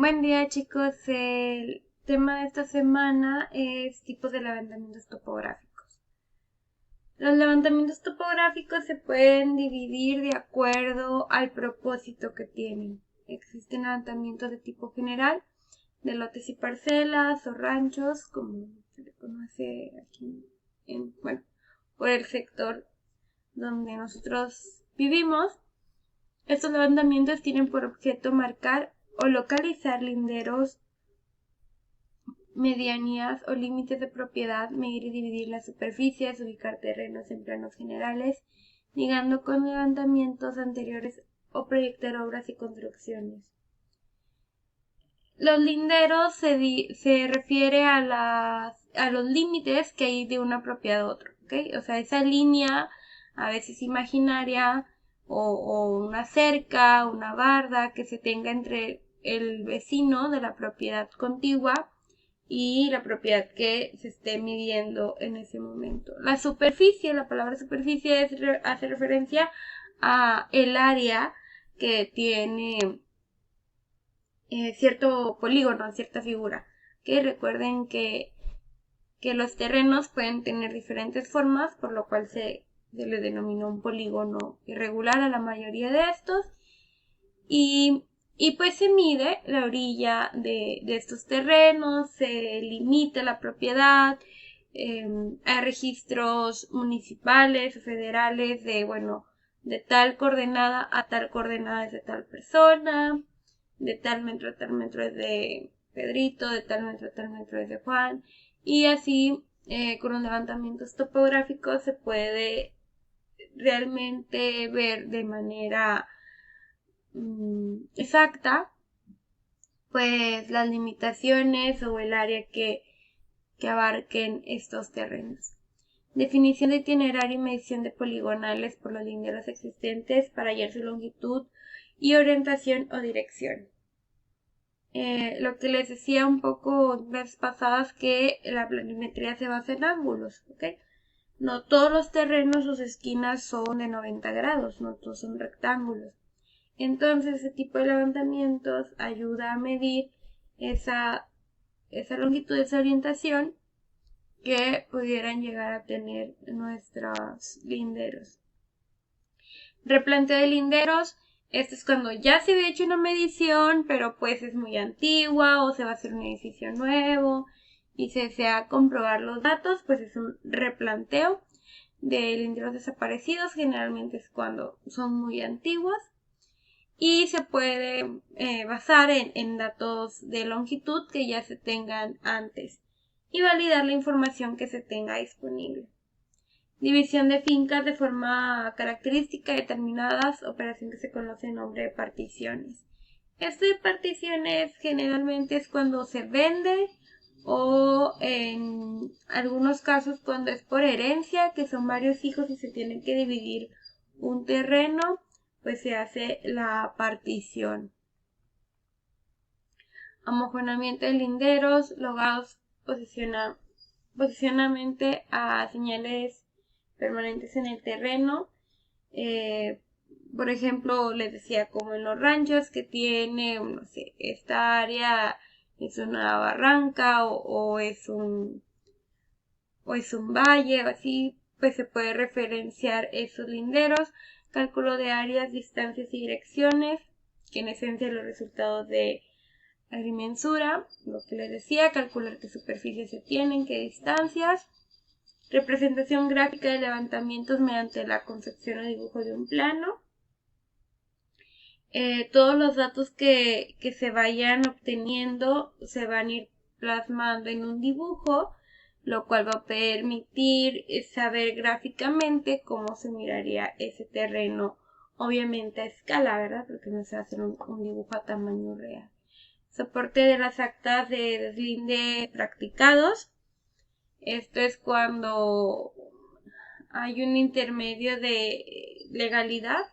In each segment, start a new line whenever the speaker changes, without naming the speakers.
Buen día, chicos. El tema de esta semana es tipos de levantamientos topográficos. Los levantamientos topográficos se pueden dividir de acuerdo al propósito que tienen. Existen levantamientos de tipo general, de lotes y parcelas o ranchos, como se le conoce aquí por el sector donde nosotros vivimos. Estos levantamientos tienen por objeto marcar o localizar linderos, medianías o límites de propiedad, medir y dividir las superficies, ubicar terrenos en planos generales, ligando con levantamientos anteriores o proyectar obras y construcciones. Los linderos se refiere a los límites que hay de una propiedad a otra, ¿ok? O sea, esa línea, a veces imaginaria, o una cerca, una barda que se tenga entre el vecino de la propiedad contigua y la propiedad que se esté midiendo en ese momento. La superficie, la palabra superficie hace referencia a el área que tiene cierto polígono, cierta figura. Que recuerden que los terrenos pueden tener diferentes formas, por lo cual se le denomina un polígono irregular a la mayoría de estos. Y pues se mide la orilla de estos terrenos, se limita la propiedad, hay registros municipales o federales de tal coordenada a tal coordenada es de tal persona, de tal metro a tal metro es de Pedrito, de tal metro a tal metro es de Juan, y así con los levantamientos topográficos se puede realmente ver de manera exacta pues las limitaciones o el área que abarquen estos terrenos. Definición de itinerario y medición de poligonales por los linderos existentes para hallar su longitud y orientación o dirección. Lo que les decía un poco veces pasadas, que la planimetría se basa en ángulos, ¿ok? No todos los terrenos, sus esquinas son de 90 grados, no todos son rectángulos. Entonces, ese tipo de levantamientos ayuda a medir esa longitud, esa orientación que pudieran llegar a tener nuestros linderos. Replanteo de linderos. Esto es cuando ya se había hecho una medición, pero pues es muy antigua o se va a hacer un edificio nuevo y se desea comprobar los datos, pues es un replanteo de linderos desaparecidos. Generalmente es cuando son muy antiguos. Y se puede basar en datos de longitud que ya se tengan antes y validar la información que se tenga disponible. División de fincas de forma característica determinadas, operación que se conoce en nombre de particiones. Esto de particiones generalmente es cuando se vende o en algunos casos cuando es por herencia, que son varios hijos y se tienen que dividir un terreno, pues se hace la partición. Amojonamiento de linderos, logados posicionamiento a señales permanentes en el terreno. Por ejemplo, les decía, como en los ranchos que tiene, no sé, esta área es una barranca o es un valle o así, pues se puede referenciar esos linderos. Cálculo de áreas, distancias y direcciones, que en esencia los resultados de agrimensura, lo que les decía, calcular qué superficies se tienen, qué distancias. Representación gráfica de levantamientos mediante la concepción o dibujo de un plano. Todos los datos que se vayan obteniendo se van a ir plasmando en un dibujo, lo cual va a permitir saber gráficamente cómo se miraría ese terreno, obviamente a escala, ¿verdad? Porque no se va a hacer un dibujo a tamaño real. Soporte de las actas de deslinde practicados. Esto es cuando hay un intermedio de legalidad,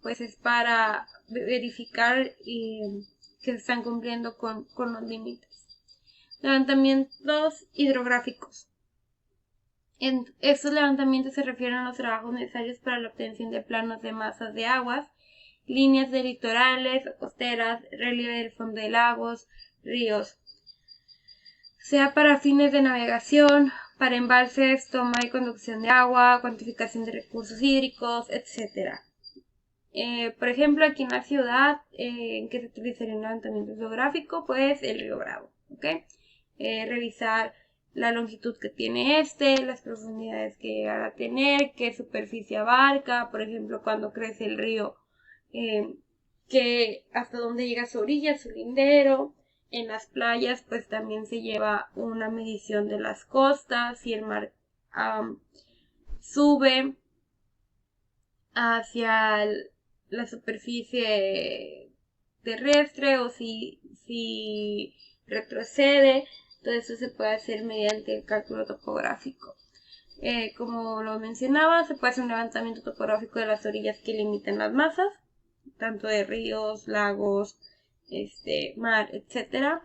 pues es para verificar que se están cumpliendo con los límites. Levantamientos hidrográficos. Estos levantamientos se refieren a los trabajos necesarios para la obtención de planos de masas de aguas líneas de litorales o costeras, relieve del fondo de lagos, ríos, sea para fines de navegación, para embalses, toma y conducción de agua, cuantificación de recursos hídricos, etc. Por ejemplo, aquí en la ciudad, en que se utilizaría un levantamiento geográfico, pues el río Bravo, ¿ok? Revisar la longitud que tiene las profundidades que llegará a tener, qué superficie abarca, por ejemplo, cuando crece el río, que hasta dónde llega su orilla, su lindero. En las playas, pues también se lleva una medición de las costas, si el mar sube hacia la superficie terrestre o si retrocede. Todo eso se puede hacer mediante el cálculo topográfico. Como lo mencionaba, se puede hacer un levantamiento topográfico de las orillas que limitan las masas, tanto de ríos, lagos, mar, etc.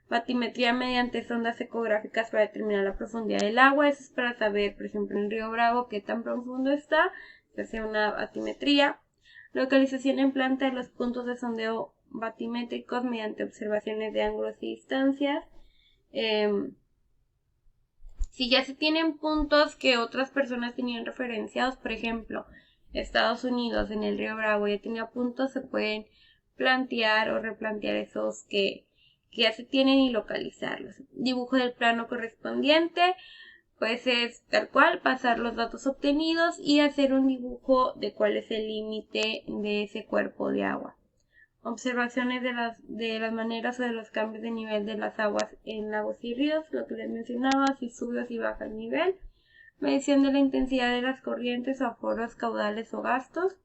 Batimetría mediante sondas ecográficas para determinar la profundidad del agua. Eso es para saber, por ejemplo, en el río Bravo qué tan profundo está. Se hace una batimetría. Localización en planta de los puntos de sondeo batimétricos mediante observaciones de ángulos y distancias. Si ya se tienen puntos que otras personas tenían referenciados, por ejemplo, Estados Unidos en el río Bravo ya tenía puntos, se pueden plantear o replantear esos que ya se tienen y localizarlos. Dibujo del plano correspondiente, pues es tal cual, pasar los datos obtenidos y hacer un dibujo de cuál es el límite de ese cuerpo de agua. Observaciones de las maneras o de los cambios de nivel de las aguas en lagos y ríos, lo que les mencionaba, si sube o si baja el nivel. Medición de la intensidad de las corrientes o aforos, caudales o gastos.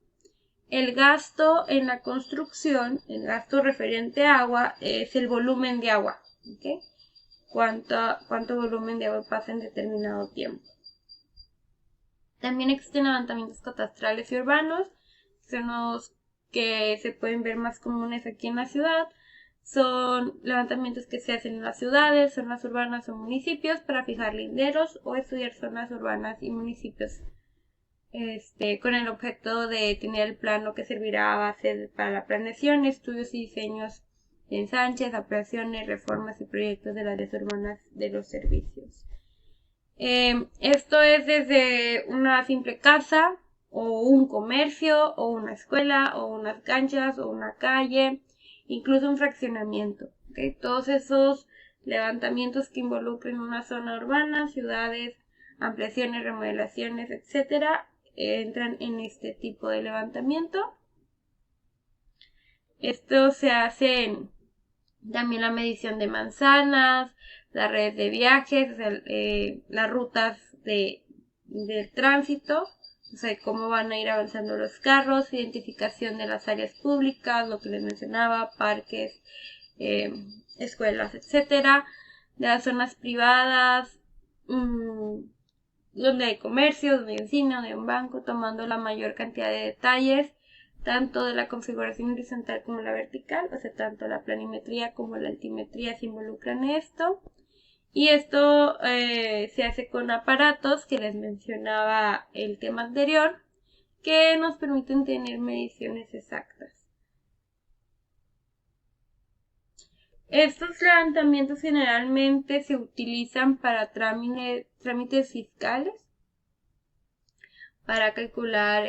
El gasto en la construcción, el gasto referente a agua, es el volumen de agua. ¿Okay? ¿Cuánto volumen de agua pasa en determinado tiempo? También existen levantamientos catastrales y urbanos, son los que se pueden ver más comunes aquí en la ciudad. Son levantamientos que se hacen en las ciudades, zonas urbanas o municipios para fijar linderos o estudiar zonas urbanas y municipios con el objeto de tener el plano que servirá a base para la planeación, estudios y diseños de ensanches, ampliaciones, reformas y proyectos de las áreas urbanas de los servicios. Esto es desde una simple casa o un comercio o una escuela o unas canchas o una calle, incluso un fraccionamiento. ¿Okay? Todos esos levantamientos que involucren una zona urbana, ciudades, ampliaciones, remodelaciones, etcétera, entran en este tipo de levantamiento. Esto se hace también la medición de manzanas, las redes de viajes, o sea, las rutas del tránsito, o sea, cómo van a ir avanzando los carros, identificación de las áreas públicas, lo que les mencionaba, parques, escuelas, etcétera, de las zonas privadas, donde hay comercio, donde hay un cine, donde hay un banco, tomando la mayor cantidad de detalles, tanto de la configuración horizontal como la vertical, o sea, tanto la planimetría como la altimetría se involucran en esto. Y esto se hace con aparatos que les mencionaba el tema anterior, que nos permiten tener mediciones exactas. Estos levantamientos generalmente se utilizan para trámites fiscales, para calcular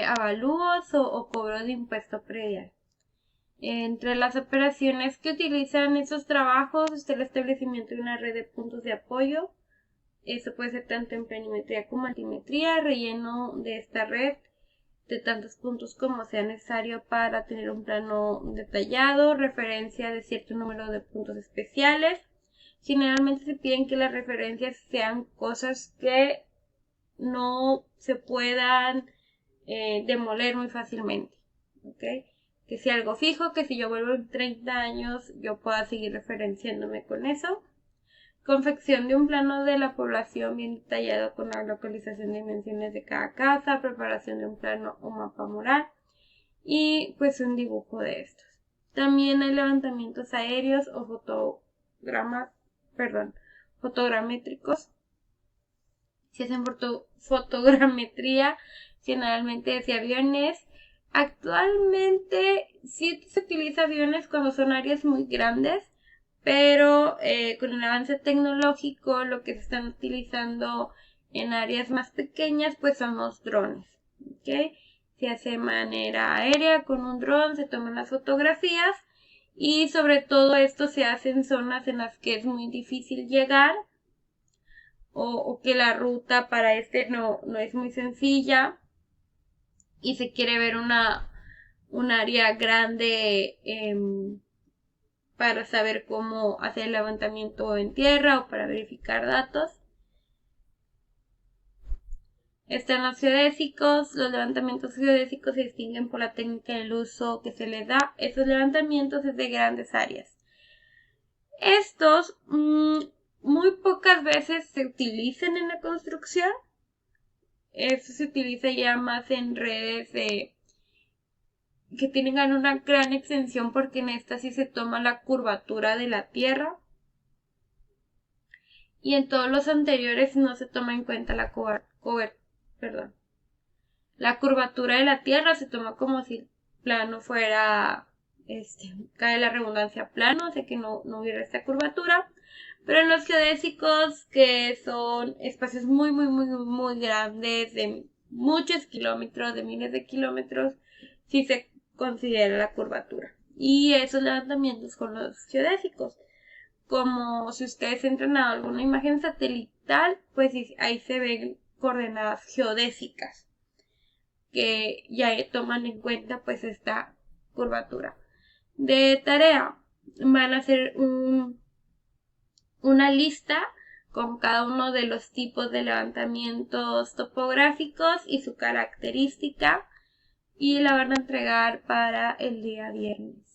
avalúos o cobro de impuesto predial. Entre las operaciones que utilizan estos trabajos está el establecimiento de una red de puntos de apoyo. Eso puede ser tanto en planimetría como altimetría, relleno de esta red de tantos puntos como sea necesario para tener un plano detallado, referencia de cierto número de puntos especiales. Generalmente se piden que las referencias sean cosas que no se puedan demoler muy fácilmente, ¿okay? Que sea algo fijo, que si yo vuelvo en 30 años yo pueda seguir referenciándome con eso. Confección de un plano de la población bien detallado con la localización de dimensiones de cada casa, preparación de un plano o mapa mural y pues un dibujo de estos. También hay levantamientos aéreos o fotogramétricos. Se hacen fotogrametría generalmente desde aviones, Actualmente sí se utiliza aviones cuando son áreas muy grandes, pero con el avance tecnológico lo que se están utilizando en áreas más pequeñas pues son los drones. ¿Okay? Se hace de manera aérea con un dron, se toman las fotografías y sobre todo esto se hace en zonas en las que es muy difícil llegar o que la ruta para no es muy sencilla y se quiere ver un área grande para saber cómo hacer el levantamiento en tierra o para verificar datos. Están los geodésicos. Los levantamientos geodésicos se distinguen por la técnica del uso que se les da. Estos levantamientos es de grandes áreas. Estos muy pocas veces se utilizan en la construcción. Esto se utiliza ya más en redes que tengan una gran extensión porque en esta sí se toma la curvatura de la tierra y en todos los anteriores no se toma en cuenta la curvatura de la tierra, se toma como si el plano fuera, cae la redundancia, plano, o sea que no hubiera esta curvatura. Pero en los geodésicos, que son espacios muy grandes, de muchos kilómetros, de miles de kilómetros, sí se considera la curvatura. Y esos levantamientos con los geodésicos. Como si ustedes entran a alguna imagen satelital, pues ahí se ven coordenadas geodésicas que ya toman en cuenta pues esta curvatura. De tarea van a hacer una lista con cada uno de los tipos de levantamientos topográficos y su característica y la van a entregar para el día viernes.